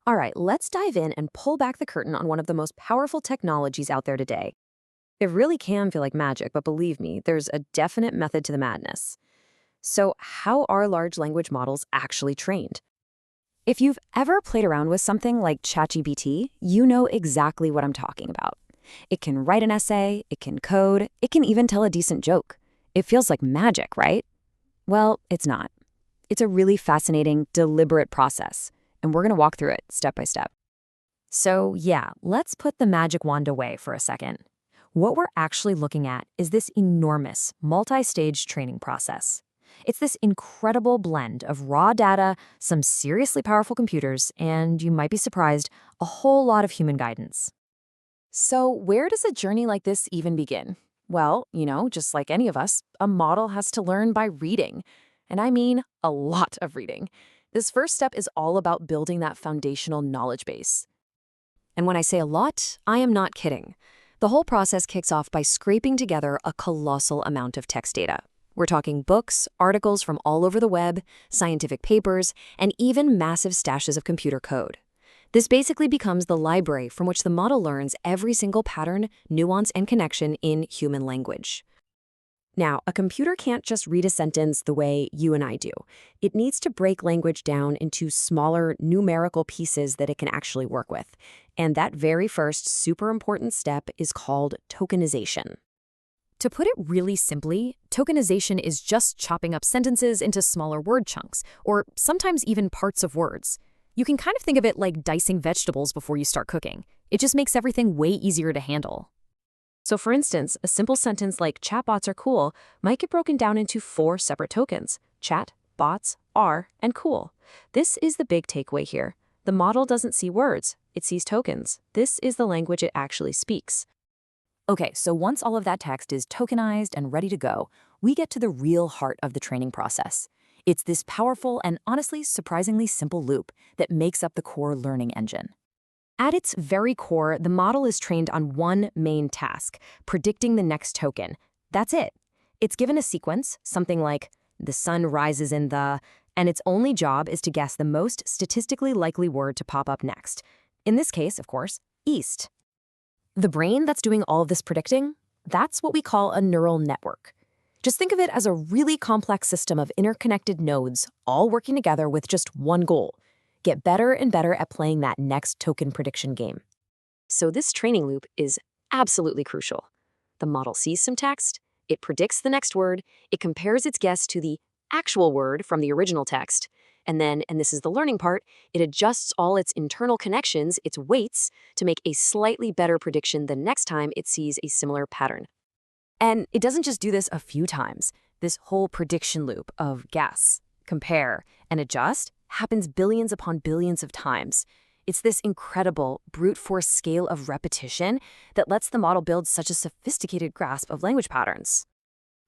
All right, let's dive in and pull back the curtain on one of the most powerful technologies out there today. It really can feel like magic, but believe me, there's a definite method to the madness. So, how are large language models actually trained? If you've ever played around with something like ChatGPT, you know exactly what I'm talking about. It can write an essay, it can code, it can even tell a decent joke. It feels like magic, right? Well, it's not. It's a really fascinating, deliberate process, and we're going to walk through it step by step. So, yeah, let's put the magic wand away for a second. What we're actually looking at is this enormous, multi-stage training process. It's this incredible blend of raw data, some seriously powerful computers, and you might be surprised, a whole lot of human guidance. So, where does a journey like this even begin? Well, just like any of us, a model has to learn by reading. And I mean a lot of reading. This first step is all about building that foundational knowledge base. And when I say a lot, I am not kidding. The whole process kicks off by scraping together a colossal amount of text data. We're talking books, articles from all over the web, scientific papers, and even massive stashes of computer code. This basically becomes the library from which the model learns every single pattern, nuance, and connection in human language. Now, a computer can't just read a sentence the way you and I do. It needs to break language down into smaller numerical pieces that it can actually work with. And that very first super important step is called tokenization. To put it really simply, tokenization is just chopping up sentences into smaller word chunks, or sometimes even parts of words. You can kind of think of it like dicing vegetables before you start cooking. It just makes everything way easier to handle. So for instance, a simple sentence like chatbots are cool might get broken down into 4 separate tokens: chat, bots, are, and cool. This is the big takeaway here. The model doesn't see words, it sees tokens. This is the language it actually speaks. Okay, so once all of that text is tokenized and ready to go, we get to the real heart of the training process. It's this powerful and honestly surprisingly simple loop that makes up the core learning engine. At its very core, the model is trained on one main task: predicting the next token. That's it. It's given a sequence, something like the sun rises in the, and its only job is to guess the most statistically likely word to pop up next. In this case, of course, east. The brain that's doing all of this predicting, that's what we call a neural network. Just think of it as a really complex system of interconnected nodes, all working together with just one goal: get better and better at playing that next token prediction game. So this training loop is absolutely crucial. The model sees some text, it predicts the next word, it compares its guess to the actual word from the original text, and then, and this is the learning part, it adjusts all its internal connections, its weights, to make a slightly better prediction the next time it sees a similar pattern. And it doesn't just do this a few times. This whole prediction loop of guess, compare, and adjust happens billions upon billions of times. It's this incredible brute force scale of repetition that lets the model build such a sophisticated grasp of language patterns.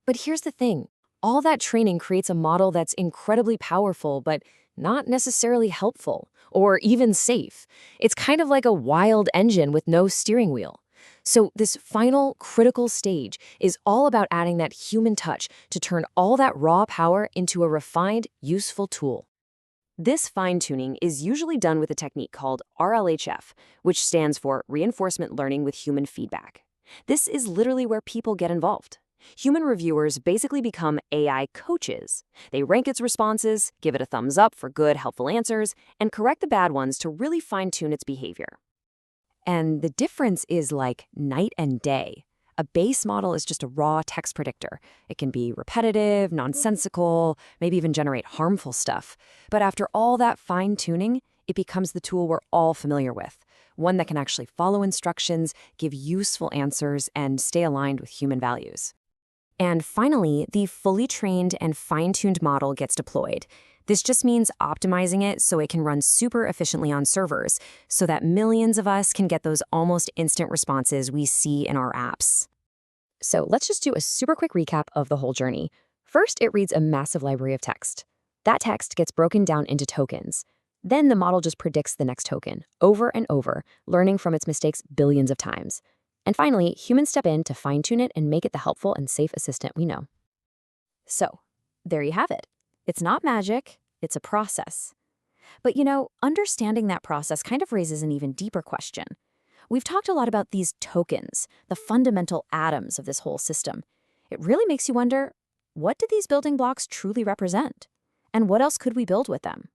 But here's the thing. All that training creates a model that's incredibly powerful, but not necessarily helpful or even safe. It's kind of like a wild engine with no steering wheel. So this final critical stage is all about adding that human touch to turn all that raw power into a refined, useful tool. This fine-tuning is usually done with a technique called RLHF, which stands for Reinforcement Learning with Human Feedback. This is literally where people get involved. Human reviewers basically become AI coaches. They rank its responses, give it a thumbs up for good, helpful answers, and correct the bad ones to really fine-tune its behavior. And the difference is like night and day. A base model is just a raw text predictor. It can be repetitive, nonsensical, maybe even generate harmful stuff. But after all that fine-tuning, it becomes the tool we're all familiar with, one that can actually follow instructions, give useful answers, and stay aligned with human values. And finally, the fully trained and fine-tuned model gets deployed. This just means optimizing it so it can run super efficiently on servers, so that millions of us can get those almost instant responses we see in our apps. So let's just do a super quick recap of the whole journey. First, it reads a massive library of text. That text gets broken down into tokens. Then the model just predicts the next token, over and over, learning from its mistakes billions of times. And finally, humans step in to fine-tune it and make it the helpful and safe assistant we know. So, there you have it. It's not magic, it's a process. But understanding that process kind of raises an even deeper question. We've talked a lot about these tokens, the fundamental atoms of this whole system. It really makes you wonder, what do these building blocks truly represent? And what else could we build with them?